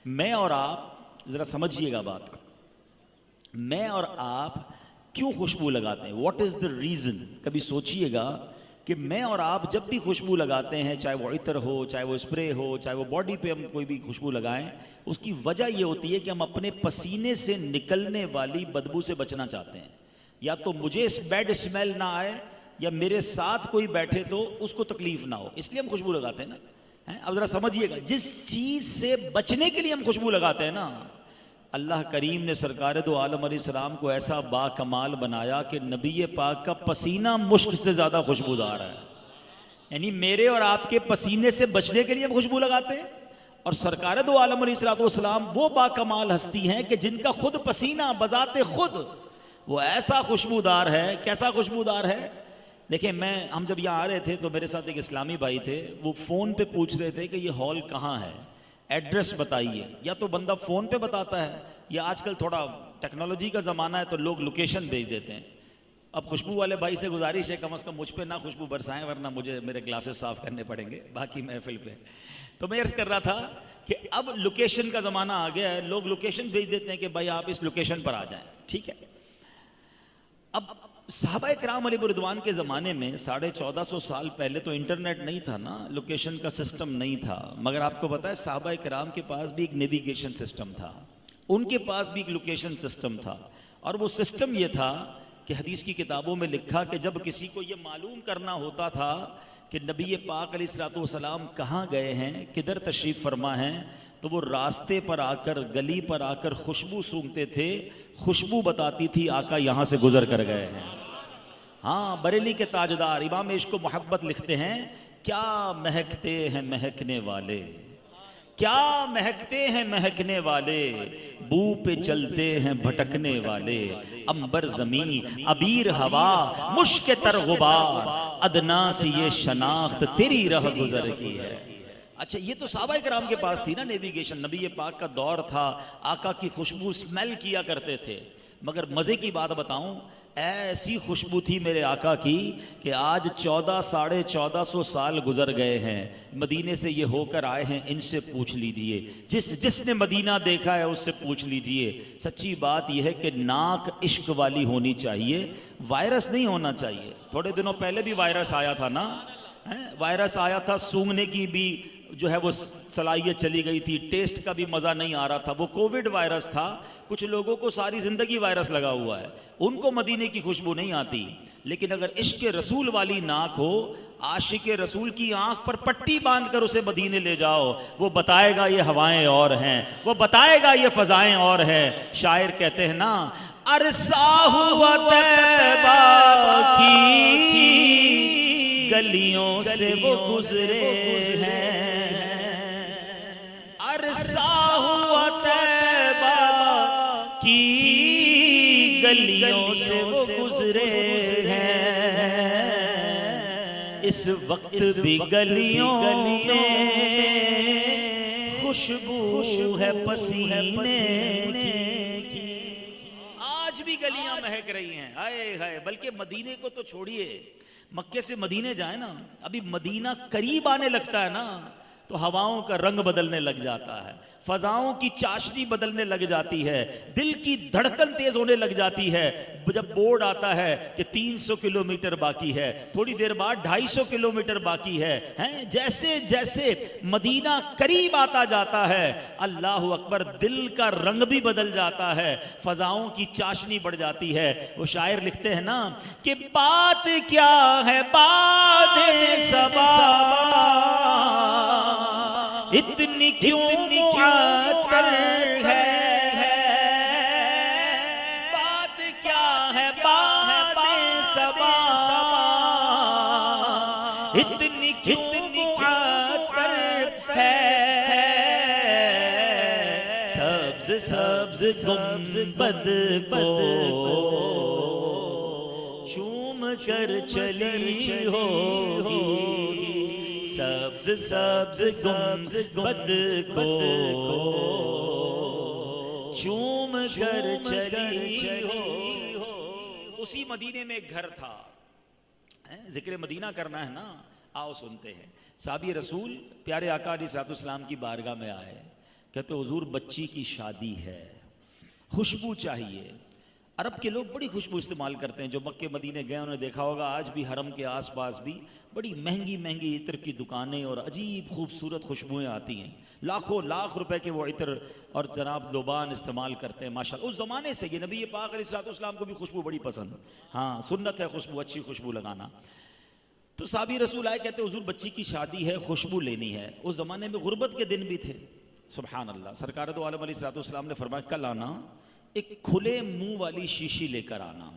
میں اور آپ ذرا سمجھیے بات کو. میں اور آپ کیوں خوشبو لگاتے ہیں؟ What is the reason? کبھی سوچئے گا کہ میں اور آپ جب بھی خوشبو لگاتے ہیں، چاہے وہ عطر ہو، چاہے وہ اسپرے ہو، چاہے وہ باڈی پہ ہم کوئی بھی خوشبو لگائیں، اس کی وجہ یہ ہوتی ہے کہ ہم اپنے پسینے سے نکلنے والی بدبو سے بچنا چاہتے ہیں. یا تو مجھے اس بیڈ اسمیل نہ آئے، یا میرے ساتھ کوئی بیٹھے تو اس کو تکلیف نہ ہو، اس لیے ہم خوشبو لگاتے ہیں نا. اب ذرا سمجھیے گا، جس چیز سے بچنے کے لیے ہم خوشبو لگاتے ہیں نا، اللہ کریم نے سرکار دو عالم علیہ السلام کو ایسا با کمال بنایا کہ نبی پاک کا پسینہ مشک سے زیادہ خوشبودار ہے. یعنی میرے اور آپ کے پسینے سے بچنے کے لیے ہم خوشبو لگاتے ہیں. اور سرکار دو عالم علیہ السلام وہ با کمال ہستی ہیں کہ جن کا خود پسینہ بذات خود وہ ایسا خوشبودار ہے. کیسا خوشبودار ہے؟ دیکھیں، ہم جب یہاں آ رہے تھے تو میرے ساتھ ایک اسلامی بھائی تھے، وہ فون پہ پوچھ رہے تھے کہ یہ ہال کہاں ہے، ایڈریس بتائیے. یا تو بندہ فون پہ بتاتا ہے، یا آج کل تھوڑا ٹیکنالوجی کا زمانہ ہے تو لوگ لوکیشن بھیج دیتے ہیں. اب خوشبو والے بھائی سے گزارش ہے کم از کم مجھ پہ نہ خوشبو برسائیں، ورنہ مجھے میرے گلاسز صاف کرنے پڑیں گے باقی محفل پہ. تو میں عرض کر رہا تھا کہ اب لوکیشن کا زمانہ آ گیا ہے، لوگ لوکیشن بھیج دیتے ہیں کہ بھائی آپ اس لوکیشن پر آ جائیں. ٹھیک ہے. اب صحابہ کرام علیہ رضوان کے زمانے میں 1450 سال پہلے تو انٹرنیٹ نہیں تھا نا، لوکیشن کا سسٹم نہیں تھا. مگر آپ کو پتا ہے صحابہ کرام کے پاس بھی ایک نیویگیشن سسٹم تھا، ان کے پاس بھی ایک lوکیشن سسٹم تھا. اور وہ سسٹم یہ تھا کہ حدیث کی کتابوں میں لکھا کہ جب کسی کو یہ معلوم کرنا ہوتا تھا کہ نبی پاک علیہ السلام کہاں گئے ہیں، کدھر تشریف فرما ہیں، تو وہ راستے پر آ کر، گلی پر آ کر خوشبو سونگھتے تھے. خوشبو بتاتی تھی آقا یہاں سے گزر کر گئے ہیں. ہاں، بریلی کے تاجدار امام عشق و محبت لکھتے ہیں، کیا مہکتے ہیں مہکنے والے، کیا مہکتے ہیں مہکنے والے، بو پہ چلتے ہیں بھٹکنے والے، امبر زمین عبیر ہوا مشک تر غبار، ادنا سے یہ شناخت تیری رہ گزر کی ہے. اچھا، یہ تو صحابہ کرام کے پاس تھی نا نیویگیشن، نبی پاک کا دور تھا، آقا کی خوشبو سمیل کیا کرتے تھے. مگر مزے کی بات بتاؤں، ایسی خوشبو تھی میرے آقا کی کہ آج 1450 سال گزر گئے ہیں، مدینے سے یہ ہو کر آئے ہیں، ان سے پوچھ لیجئے، جس نے مدینہ دیکھا ہے اس سے پوچھ لیجئے. سچی بات یہ ہے کہ ناک عشق والی ہونی چاہیے، وائرس نہیں ہونا چاہیے. تھوڑے دنوں پہلے بھی وائرس آیا تھا نا، وائرس آیا تھا، سونگھنے کی بھی جو ہے وہ صلاحیت چلی گئی تھی، ٹیسٹ کا بھی مزہ نہیں آ رہا تھا. وہ کووڈ وائرس تھا. کچھ لوگوں کو ساری زندگی وائرس لگا ہوا ہے، ان کو مدینے کی خوشبو نہیں آتی. لیکن اگر عشق رسول والی ناک ہو، عاشق رسول کی آنکھ پر پٹی باندھ کر اسے مدینے لے جاؤ، وہ بتائے گا یہ ہوائیں اور ہیں، وہ بتائے گا یہ فضائیں اور ہیں. شاعر کہتے ہیں نا، عرصہ ہوا طیبہ کی گلیوں سے وہ گزرے ہیں، عرصہ ہوا طیبہ کی گلیوں سے وہ گزرے ہیں، اس وقت بھی گلیوں میں خوشبو ہے پسینے کی. آج بھی گلیاں مہک رہی ہیں، ہائے ہائے. بلکہ مدینے کو تو چھوڑیے، مکے سے مدینے جائیں نا، ابھی مدینہ قریب آنے لگتا ہے نا تو ہواؤں کا رنگ بدلنے لگ جاتا ہے، فضاؤں کی چاشنی بدلنے لگ جاتی ہے، دل کی دھڑکن تیز ہونے لگ جاتی ہے. جب بورڈ آتا ہے کہ 300 کلومیٹر باقی ہے، تھوڑی دیر بعد 250 کلومیٹر باقی ہے. جیسے جیسے مدینہ قریب آتا جاتا ہے، اللہ اکبر، دل کا رنگ بھی بدل جاتا ہے، فضاؤں کی چاشنی بڑھ جاتی ہے. وہ شاعر لکھتے ہیں نا کہ بات کیا ہے باد صبا، اتنی کیوں معطر ہے، بات کیا ہے باد صبا، اتنی کیوں معطر ہے. سبز سبز گنبد کو چوم کر چلی ہوگی، سبز سبز گنبد کو چوم کر چلی ہو. اسی مدینے میں ایک گھر تھا، ذکر مدینہ کرنا ہے نا، آؤ سنتے ہیں. صحابی رسول پیارے آقا علیہ السلام کی بارگاہ میں آئے. کہتے حضور بچی کی شادی ہے، خوشبو چاہیے۔ عرب کے لوگ بڑی خوشبو استعمال کرتے ہیں، جو مکے مدینے گئے انہوں نے دیکھا ہوگا آج بھی حرم کے آس پاس بھی بڑی مہنگی مہنگی عطر کی دکانیں اور عجیب خوبصورت خوشبوئیں آتی ہیں، لاکھوں لاکھ روپے کے وہ عطر اور جناب لوبان استعمال کرتے ہیں ماشاءاللہ۔ اس زمانے سے یہ نبی پاک علیہ الصلوۃ والسلام کو بھی خوشبو بڑی پسند، ہاں سنت ہے خوشبو، اچھی خوشبو لگانا۔ تو صحابی رسول آئے، کہتے حضور بچی کی شادی ہے، خوشبو لینی ہے۔ اس زمانے میں غربت کے دن بھی تھے، سبحان اللہ۔ سرکار دو عالم علیہ الصلوۃ والسلام نے فرمایا کل آنا ایک کھلے منہ والی شیشی لے کر آنا،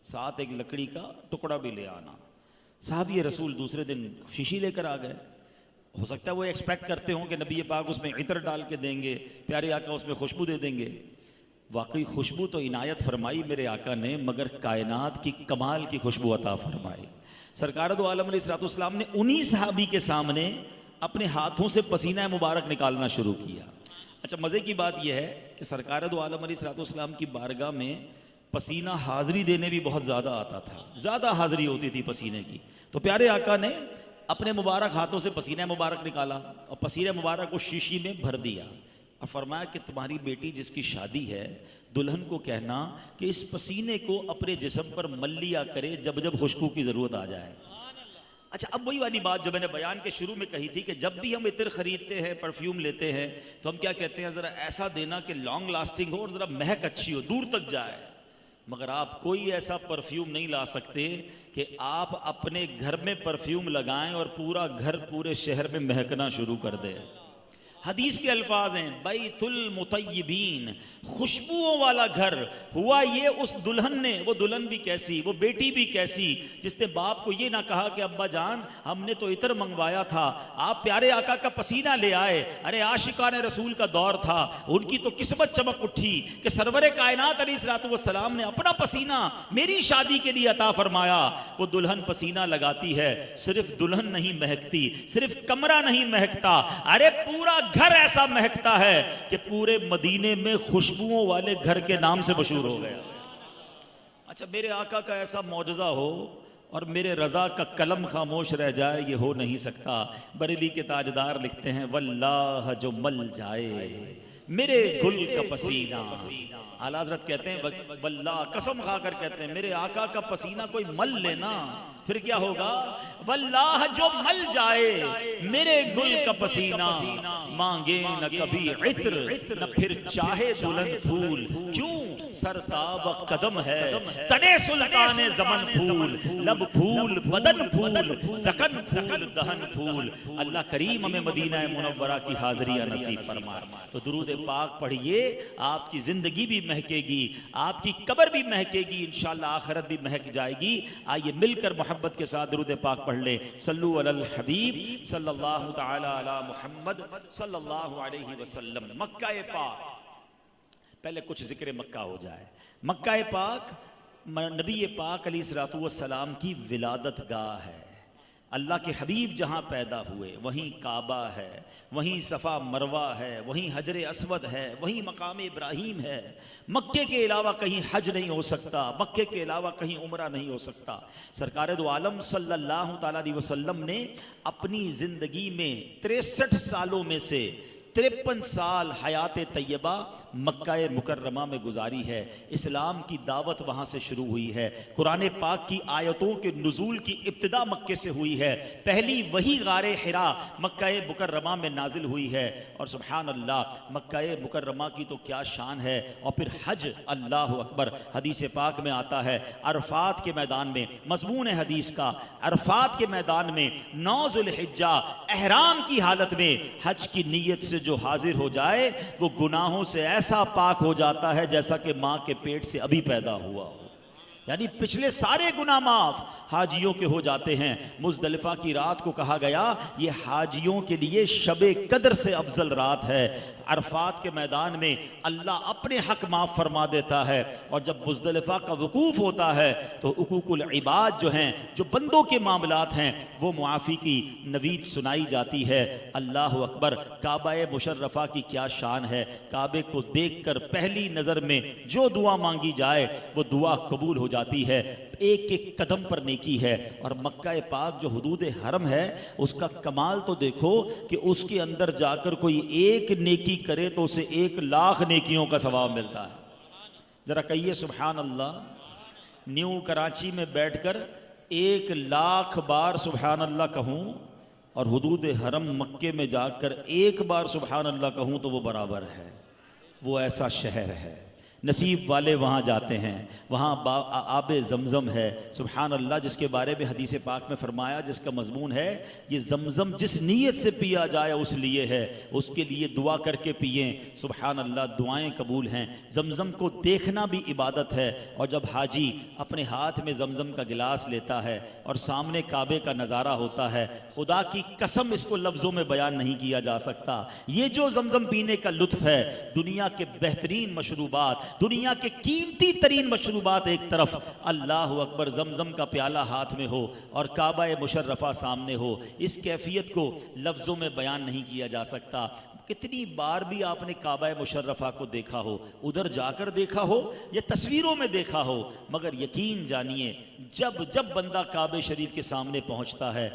ساتھ ایک لکڑی کا ٹکڑا بھی لے آنا۔ صحابی رسول دوسرے دن شیشی لے کر آ گئے۔ ہو سکتا ہے وہ ایکسپیکٹ کرتے ہوں کہ نبی پاک اس میں عطر ڈال کے دیں گے، پیارے آقا اس میں خوشبو دے دیں گے۔ واقعی خوشبو تو عنایت فرمائی میرے آقا نے، مگر کائنات کی کمال کی خوشبو عطا فرمائی۔ سرکار دو عالم علیہ الصلوۃ والسلام نے انہی صحابی کے سامنے اپنے ہاتھوں سے پسینہ مبارک نکالنا شروع کیا۔ اچھا مزے کی بات یہ ہے کہ سرکار دو عالم علیہ الصلوۃ والسلام کی بارگاہ میں پسینہ حاضری دینے بھی بہت زیادہ آتا تھا، زیادہ حاضری ہوتی تھی پسینے کی۔ تو پیارے آقا نے اپنے مبارک ہاتھوں سے پسینہ مبارک نکالا اور پسینہ مبارک کو شیشی میں بھر دیا اور فرمایا کہ تمہاری بیٹی جس کی شادی ہے دلہن کو کہنا کہ اس پسینے کو اپنے جسم پر مل لیا کرے جب جب خوشبو کی ضرورت آ جائے۔ اچھا اب وہی والی بات جو میں نے بیان کے شروع میں کہی تھی کہ جب بھی ہم عطر خریدتے ہیں، پرفیوم لیتے ہیں، تو ہم کیا کہتے ہیں ذرا ایسا دینا کہ لانگ لاسٹنگ ہو اور ذرا مہک اچھی ہو، دور تک جائے۔ مگر آپ کوئی ایسا پرفیوم نہیں لا سکتے کہ آپ اپنے گھر میں پرفیوم لگائیں اور پورا گھر پورے شہر میں مہکنا شروع کر دے۔ حدیث کے الفاظ ہیں بیت المطیبین، خوشبوؤں والا گھر۔ ہوا یہ اس دلہن نے، وہ دلہن بھی کیسی، وہ بیٹی بھی کیسی، جس نے باپ کو یہ نہ کہا کہ ابا جان ہم نے تو عطر منگوایا تھا، آپ پیارے آقا کا پسینہ لے آئے۔ ارے عاشقان رسول کا دور تھا، ان کی تو قسمت چمک اٹھی کہ سرور کائنات علیہ الصلوۃ والسلام نے اپنا پسینہ میری شادی کے لیے عطا فرمایا۔ وہ دلہن پسینہ لگاتی ہے، صرف دلہن نہیں مہکتی، صرف کمرہ نہیں مہکتا، ارے پورا گھر ایسا مہکتا ہے کہ پورے مدینے میں خوشبوؤں والے گھر کے نام سے مشہور ہو گیا۔ اچھا میرے آقا کا ایسا معجزہ ہو اور میرے رضا کا قلم خاموش رہ جائے، یہ ہو نہیں سکتا۔ بریلی کے تاجدار لکھتے ہیں واللہ جو مل جائے میرے گل کا پسینہ۔ اعلیٰ حضرت کہتے ہیں واللہ، قسم کھا کر کہتے ہیں میرے آقا کا پسینہ کوئی مل لینا پھر کیا ہوگا؟ واللہ جو مل جائے میرے گل کا پسینہ، مانگے نہ کبھی عطر نہ پھر چاہے دلہن پھول، کیوں سرتاب قدم ہے تنے سلطان زمن پھول، لب پھول بدن پھول زکن پھول دہن پھول۔ اللہ کریم ہمیں مدینہ منورہ کی حاضریہ نصیب فرمائے۔ تو درود پاک پڑھیے، آپ کی زندگی بھی مہکے گی، آپ کی قبر بھی مہکے گی، انشاءاللہ آخرت بھی مہک جائے گی۔ آئیے مل کر محبت کے ساتھ درود پاک پڑھ لیں۔ صلو علی الحبیب صلی اللہ تعالی علی محمد صلی اللہ علیہ وسلم۔ مکہ پاک، پہلے کچھ ذکر مکہ ہو جائے۔ مکہ پاک نبی پاک علیہ الصلوۃ والسلام کی ولادت گاہ ہے۔ اللہ کے حبیب جہاں پیدا ہوئے وہیں کعبہ ہے، وہیں صفا مروہ ہے، وہیں حجر اسود ہے، وہیں مقام ابراہیم ہے۔ مکے کے علاوہ کہیں حج نہیں ہو سکتا، مکے کے علاوہ کہیں عمرہ نہیں ہو سکتا۔ سرکار دو عالم صلی اللہ تعالیٰ علیہ وسلم نے اپنی زندگی میں 63 سالوں میں سے 53 سال حیات طیبہ مکہ مکرمہ میں گزاری ہے۔ اسلام کی دعوت وہاں سے شروع ہوئی ہے۔ قرآن پاک کی آیتوں کے نزول کی ابتدا مکے سے ہوئی ہے۔ پہلی وحی غار حرا مکہ مکرمہ میں نازل ہوئی ہے۔ اور سبحان اللہ، مکہ مکرمہ کی تو کیا شان ہے۔ اور پھر حج، اللہ اکبر، حدیث پاک میں آتا ہے عرفات کے میدان میں، مضمون ہے حدیث کا، عرفات کے میدان میں 9 ذو الحجہ احرام کی حالت میں حج کی نیت سے جو حاضر ہو جائے وہ گناہوں سے ایسا پاک ہو جاتا ہے جیسا کہ ماں کے پیٹ سے ابھی پیدا ہوا ہو۔ یعنی پچھلے سارے گناہ معاف حاجیوں کے ہو جاتے ہیں۔ مزدلفہ کی رات کو کہا گیا یہ حاجیوں کے لیے شب قدر سے افضل رات ہے۔ عرفات کے میدان میں اللہ اپنے حق معاف فرما دیتا ہے، اور جب مزدلفہ کا وقوف ہوتا ہے تو حقوق العباد جو ہیں، جو بندوں کے معاملات ہیں، وہ معافی کی نوید سنائی جاتی ہے۔ اللہ اکبر، کعبہ مشرفہ کی کیا شان ہے۔ کعبے کو دیکھ کر پہلی نظر میں جو دعا مانگی جائے وہ دعا قبول ہو جاتی جاتی ہے، ایک ایک قدم پر نیکی ہے۔ اور مکہ پاک جو حدود حرم ہے اس کا کمال تو دیکھو کہ اس کے اندر جا کر کوئی ایک نیکی کرے تو اسے 1,00,000 نیکیوں کا ثواب ملتا ہے۔ ذرا کہیے سبحان اللہ۔ نیو کراچی میں بیٹھ کر 1,00,000 بار سبحان اللہ کہوں اور حدود حرم مکے میں جا کر 1 بار سبحان اللہ کہوں تو وہ برابر ہے۔ وہ ایسا شہر ہے، نصیب والے وہاں جاتے ہیں، وہاں آب زمزم ہے سبحان اللہ، جس کے بارے میں حدیث پاک میں فرمایا، جس کا مضمون ہے یہ زمزم جس نیت سے پیا جائے اس لیے ہے، اس کے لیے دعا کر کے پئیں، سبحان اللہ دعائیں قبول ہیں۔ زمزم کو دیکھنا بھی عبادت ہے، اور جب حاجی اپنے ہاتھ میں زمزم کا گلاس لیتا ہے اور سامنے کعبے کا نظارہ ہوتا ہے، خدا کی قسم اس کو لفظوں میں بیان نہیں کیا جا سکتا۔ یہ جو زمزم پینے کا لطف ہے، دنیا کے بہترین مشروبات، دنیا کے قیمتی ترین مشروبات ایک طرف، اللہ اکبر، زمزم کا پیالہ ہاتھ میں ہو اور کعبہ مشرفہ سامنے ہو، اس کیفیت کو لفظوں میں بیان نہیں کیا جا سکتا۔ کتنی بار بھی آپ نے کعبہ مشرفہ کو دیکھا ہو، ادھر جا کر دیکھا ہو یا تصویروں میں دیکھا ہو، مگر یقین جانیے جب بندہ کعبہ شریف کے سامنے پہنچتا ہے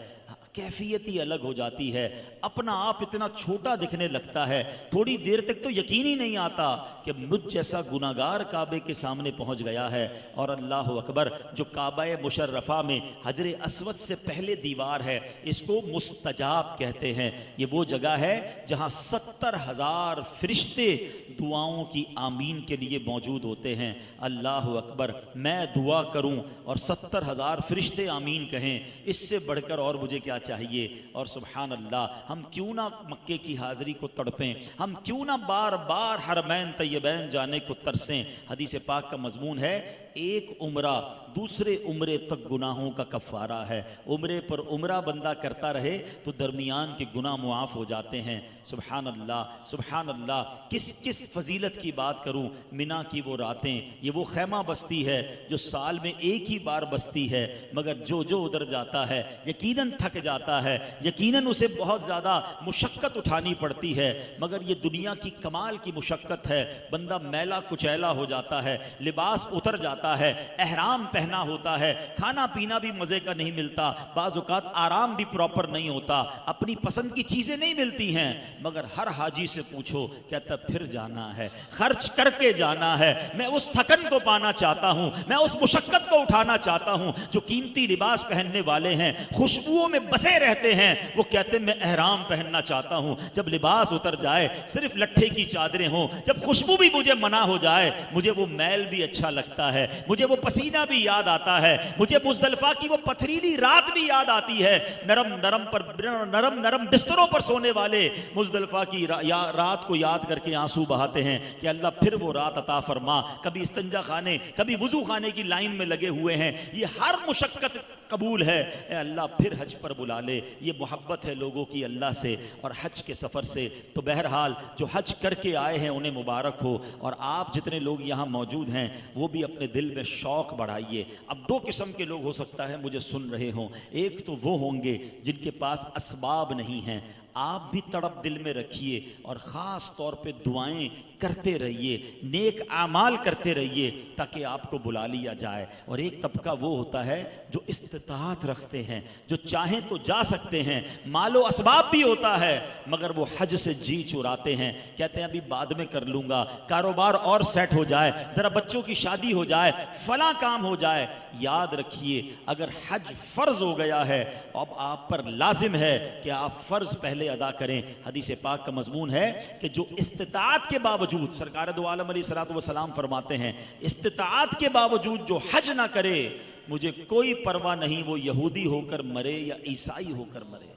کیفیت ہی الگ ہو جاتی ہے، اپنا آپ اتنا چھوٹا دکھنے لگتا ہے، تھوڑی دیر تک تو یقین ہی نہیں آتا کہ مجھ جیسا گناہگار کعبے کے سامنے پہنچ گیا ہے۔ اور اللہ اکبر، جو کعبہ مشرفہ میں حجر اسود سے پہلے دیوار ہے، اس کو مستجاب کہتے ہیں۔ یہ وہ جگہ ہے جہاں 70,000 فرشتے دعاؤں کی آمین کے لیے موجود ہوتے ہیں۔ اللہ اکبر، میں دعا کروں اور 70,000 فرشتے آمین کہیں، اس سے بڑھ کر اور مجھے کیا چاہیے؟ اور سبحان اللہ، ہم کیوں نہ مکے کی حاضری کو تڑپیں، ہم کیوں نہ بار بار حرمین طیبین جانے کو ترسیں۔ حدیث پاک کا مضمون ہے ایک عمرہ دوسرے عمرے تک گناہوں کا کفارہ ہے۔ عمرے پر عمرہ بندہ کرتا رہے تو درمیان کے گناہ معاف ہو جاتے ہیں۔ سبحان اللہ سبحان اللہ، کس فضیلت کی بات کروں۔ منا کی وہ راتیں، یہ وہ خیمہ بستی ہے جو سال میں ایک ہی بار بستی ہے، مگر جو ادھر جاتا ہے یقیناً تھک جاتا ہے، یقیناً اسے بہت زیادہ مشقت اٹھانی پڑتی ہے، مگر یہ دنیا کی کمال کی مشقت ہے۔ بندہ میلا کچیلا ہو جاتا ہے، لباس اتر جاتا ہے، احرام پہنا ہوتا ہے، کھانا پینا بھی مزے کا نہیں ملتا، بعض اوقات آرام بھی پراپر نہیں ہوتا، اپنی پسند کی چیزیں نہیں ملتی ہیں، مگر ہر حاجی سے پوچھو کہتا پھر جانا ہے، خرچ کر کے جانا ہے، میں اس تھکن کو پانا چاہتا ہوں، میں اس مشقت کو اٹھانا چاہتا ہوں۔ جو قیمتی لباس پہننے والے ہیں، خوشبوؤں میں بسے رہتے ہیں، وہ کہتے ہیں میں احرام پہننا چاہتا ہوں۔ جب لباس اتر جائے، صرف لٹھے کی چادریں ہوں، جب خوشبو بھی مجھے منع ہو جائے، مجھے وہ میل بھی اچھا لگتا ہے، مجھے وہ پسینہ بھی یاد آتا ہے، مجھے مزدلفہ کی وہ پتھریلی رات بھی یاد آتی ہے۔ نرم بستروں پر سونے والے مزدلفہ کی رات کو یاد کر کے آنسو بہاتے ہیں کہ اللہ پھر وہ رات عطا فرما۔ کبھی استنجا خانے، کبھی وضو خانے کی لائن میں لگے ہوئے ہیں، یہ ہر مشقت قبول ہے، اے اللہ پھر حج پر بلا لے۔ یہ محبت ہے لوگوں کی اللہ سے اور حج کے سفر سے۔ تو بہرحال جو حج کر کے آئے ہیں انہیں مبارک ہو، اور آپ جتنے لوگ یہاں موجود ہیں وہ بھی اپنے دل میں شوق بڑھائیے۔ اب 2 قسم کے لوگ ہو سکتا ہے مجھے سن رہے ہوں، ایک تو وہ ہوں گے جن کے پاس اسباب نہیں ہیں، آپ بھی تڑپ دل میں رکھیے اور خاص طور پہ دعائیں کرتے رہیے، نیک اعمال کرتے رہیے تاکہ آپ کو بلا لیا جائے۔ اور ایک طبقہ وہ ہوتا ہے جو استطاعت رکھتے ہیں، جو چاہیں تو جا سکتے ہیں، مال و اسباب بھی ہوتا ہے، مگر وہ حج سے جی چراتے ہیں، کہتے ہیں ابھی بعد میں کر لوں گا، کاروبار اور سیٹ ہو جائے، ذرا بچوں کی شادی ہو جائے، فلاں کام ہو جائے۔ یاد رکھیے اگر حج فرض ہو گیا ہے، اب آپ پر لازم ہے کہ آپ فرض پہلے ادا کریں۔ حدیث پاک کا مضمون ہے کہ جو استطاعت کے باوجود، سرکار دو عالم علیہ الصلوۃ والسلام فرماتے ہیں استطاعت کے باوجود جو حج نہ کرے مجھے کوئی پرواہ نہیں، وہ یہودی ہو کر مرے یا عیسائی ہو کر مرے۔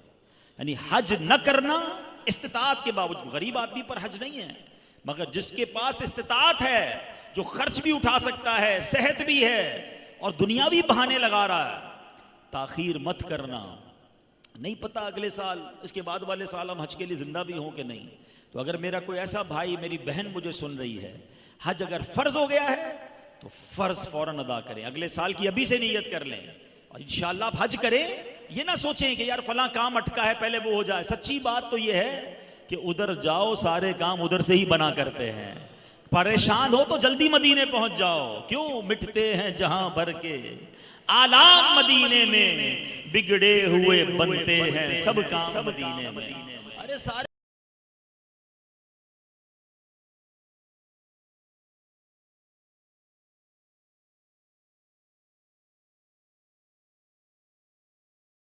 یعنی حج نہ کرنا استطاعت کے باوجود، غریب آدمی پر حج نہیں ہے، مگر جس کے پاس استطاعت ہے، جو خرچ بھی اٹھا سکتا ہے، صحت بھی ہے اور دنیاوی بہانے لگا رہا ہے، تاخیر مت کرنا۔ نہیں پتا اگلے سال، اس کے بعد والے سال ہم حج کے لیے زندہ بھی ہوں کہ نہیں۔ تو اگر میرا کوئی ایسا بھائی، میری بہن مجھے سن رہی ہے، حج اگر فرض ہو گیا ہے تو فرض فوراً ادا کریں، اگلے سال کی ابھی سے نیت کر لیں اور انشاءاللہ آپ حج کریں۔ یہ نہ سوچیں کہ یار فلاں کام اٹکا ہے پہلے وہ ہو جائے۔ سچی بات تو یہ ہے کہ ادھر جاؤ، سارے کام ادھر سے ہی بنا کرتے ہیں، پریشان ہو تو جلدی مدینے پہنچ جاؤ، کیوں مٹتے ہیں جہاں بھر کے آلام مدینے میں، بگڑے ہوئے بنتے ہیں سب کام مدینے میں۔ ارے سارے